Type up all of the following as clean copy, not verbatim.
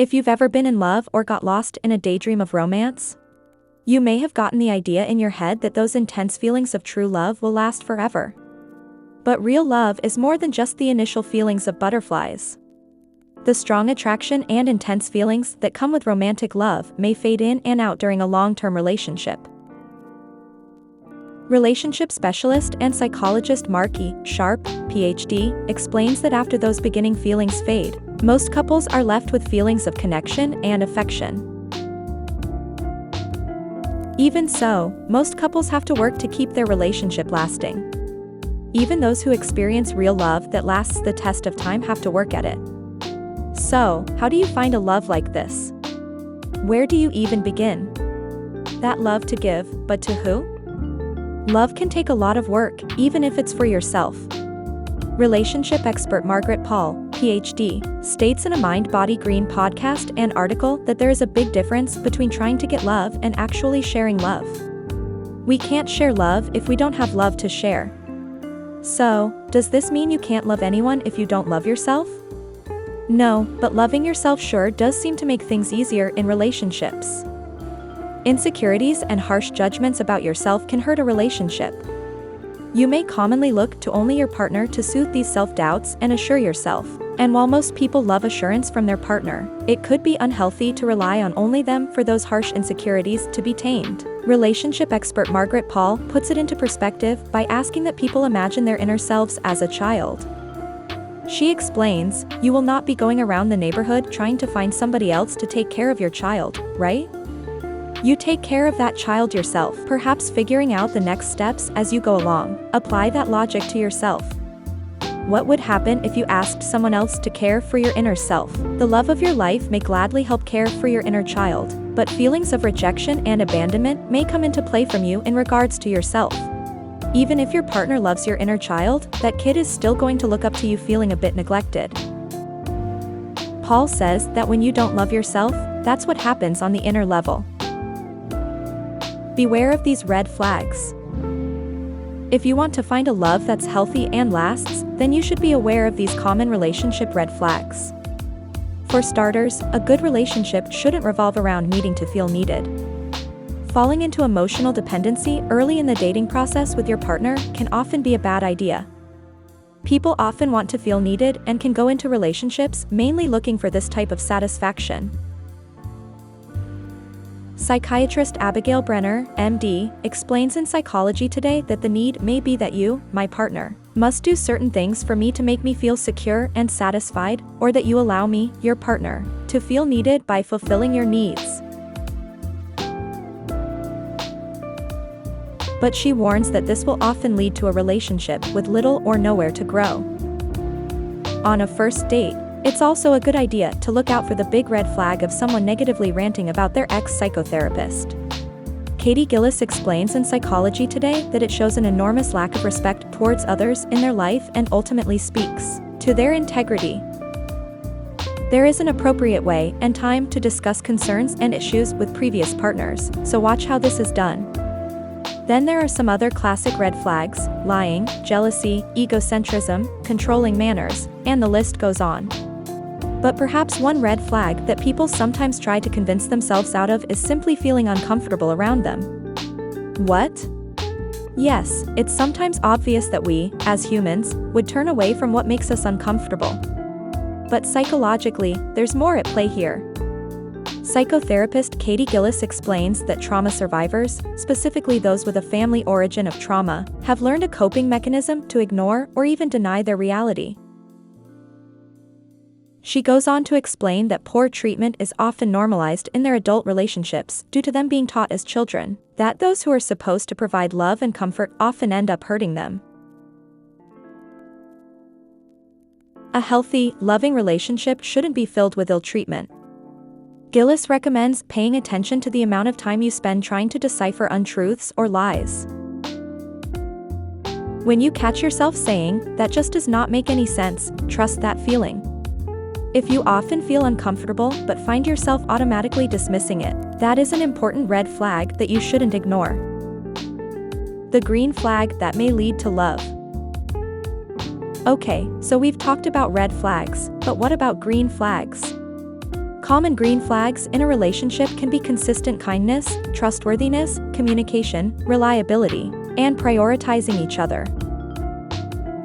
If you've ever been in love or got lost in a daydream of romance, you may have gotten the idea in your head that those intense feelings of true love will last forever. But real love is more than just the initial feelings of butterflies. The strong attraction and intense feelings that come with romantic love may fade in and out during a long-term relationship. Relationship specialist and psychologist Mark E. Sharp, Ph.D., explains that after those beginning feelings fade, most couples are left with feelings of connection and affection. Even so, most couples have to work to keep their relationship lasting. Even those who experience real love that lasts the test of time have to work at it. So, how do you find a love like this? Where do you even begin? That love to give, but to who? Love can take a lot of work, even if it's for yourself. Relationship expert Margaret Paul, Ph.D., states in a Mind Body Green podcast and article that there is a big difference between trying to get love and actually sharing love. We can't share love if we don't have love to share. So, does this mean you can't love anyone if you don't love yourself? No, but loving yourself sure does seem to make things easier in relationships. Insecurities and harsh judgments about yourself can hurt a relationship. You may commonly look to only your partner to soothe these self-doubts and assure yourself. And while most people love assurance from their partner, it could be unhealthy to rely on only them for those harsh insecurities to be tamed. Relationship expert Margaret Paul puts it into perspective by asking that people imagine their inner selves as a child. She explains, you will not be going around the neighborhood trying to find somebody else to take care of your child, right? You take care of that child yourself, perhaps figuring out the next steps as you go along. Apply that logic to yourself. What would happen if you asked someone else to care for your inner self? The love of your life may gladly help care for your inner child, but feelings of rejection and abandonment may come into play from you in regards to yourself. Even if your partner loves your inner child, that kid is still going to look up to you feeling a bit neglected. Paul says that when you don't love yourself, that's what happens on the inner level. Beware of these red flags. If you want to find a love that's healthy and lasts, then you should be aware of these common relationship red flags. For starters, a good relationship shouldn't revolve around needing to feel needed. Falling into emotional dependency early in the dating process with your partner can often be a bad idea. People often want to feel needed and can go into relationships mainly looking for this type of satisfaction. Psychiatrist Abigail Brenner, MD, explains in Psychology Today that the need may be that you, my partner, must do certain things for me to make me feel secure and satisfied, or that you allow me, your partner, to feel needed by fulfilling your needs. But she warns that this will often lead to a relationship with little or nowhere to grow. On a first date, it's also a good idea to look out for the big red flag of someone negatively ranting about their ex-psychotherapist. Katie Gillis explains in Psychology Today that it shows an enormous lack of respect towards others in their life and ultimately speaks to their integrity. There is an appropriate way and time to discuss concerns and issues with previous partners, so watch how this is done. Then there are some other classic red flags: lying, jealousy, egocentrism, controlling manners, and the list goes on. But perhaps one red flag that people sometimes try to convince themselves out of is simply feeling uncomfortable around them. What? Yes, it's sometimes obvious that we, as humans, would turn away from what makes us uncomfortable. But psychologically, there's more at play here. Psychotherapist Katie Gillis explains that trauma survivors, specifically those with a family origin of trauma, have learned a coping mechanism to ignore or even deny their reality. She goes on to explain that poor treatment is often normalized in their adult relationships due to them being taught as children that those who are supposed to provide love and comfort often end up hurting them. A healthy, loving relationship shouldn't be filled with ill treatment. Gillis recommends paying attention to the amount of time you spend trying to decipher untruths or lies. When you catch yourself saying, "That just does not make any sense," trust that feeling. If you often feel uncomfortable but find yourself automatically dismissing it, that is an important red flag that you shouldn't ignore. The green flag that may lead to love. Okay, so we've talked about red flags, but what about green flags? Common green flags in a relationship can be consistent kindness, trustworthiness, communication, reliability, and prioritizing each other.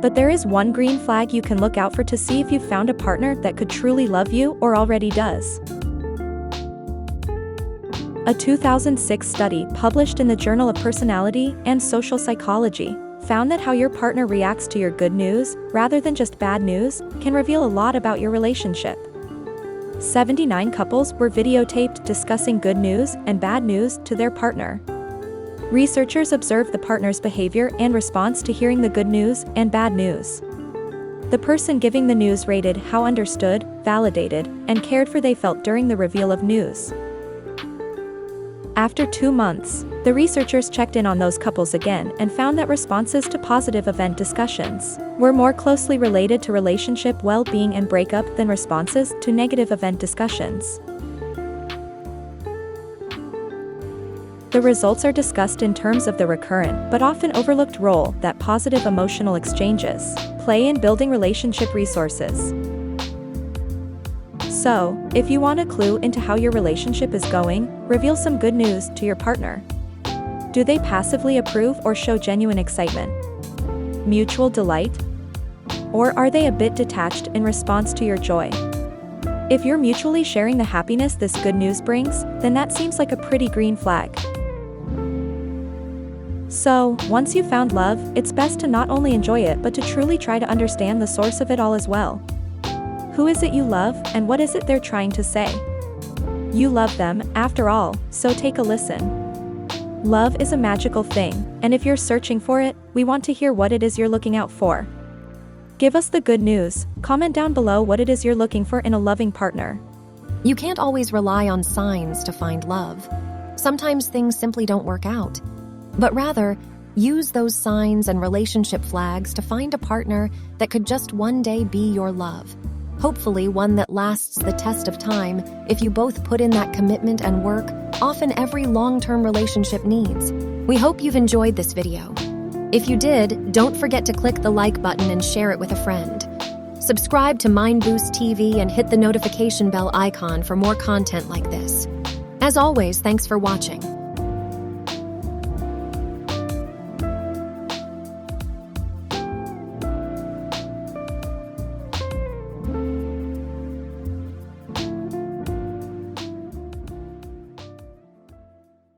But there is one green flag you can look out for to see if you've found a partner that could truly love you or already does. A 2006 study published in the Journal of Personality and Social Psychology found that how your partner reacts to your good news, rather than just bad news, can reveal a lot about your relationship. 79 couples were videotaped discussing good news and bad news to their partner. Researchers observed the partner's behavior and response to hearing the good news and bad news. The person giving the news rated how understood, validated, and cared for they felt during the reveal of news. After 2 months, the researchers checked in on those couples again and found that responses to positive event discussions were more closely related to relationship well-being and breakup than responses to negative event discussions. The results are discussed in terms of the recurrent but often overlooked role that positive emotional exchanges play in building relationship resources. So, if you want a clue into how your relationship is going, reveal some good news to your partner. Do they passively approve or show genuine excitement? Mutual delight? Or are they a bit detached in response to your joy? If you're mutually sharing the happiness this good news brings, then that seems like a pretty green flag. So, once you've found love, it's best to not only enjoy it but to truly try to understand the source of it all as well. Who is it you love, and what is it they're trying to say? You love them, after all, so take a listen. Love is a magical thing, and if you're searching for it, we want to hear what it is you're looking out for. Give us the good news. Comment down below what it is you're looking for in a loving partner. You can't always rely on signs to find love. Sometimes things simply don't work out. But rather, use those signs and relationship flags to find a partner that could just one day be your love. Hopefully one that lasts the test of time if you both put in that commitment and work often every long-term relationship needs. We hope you've enjoyed this video. If you did, don't forget to click the like button and share it with a friend. Subscribe to Mind Boost TV and hit the notification bell icon for more content like this. As always, thanks for watching.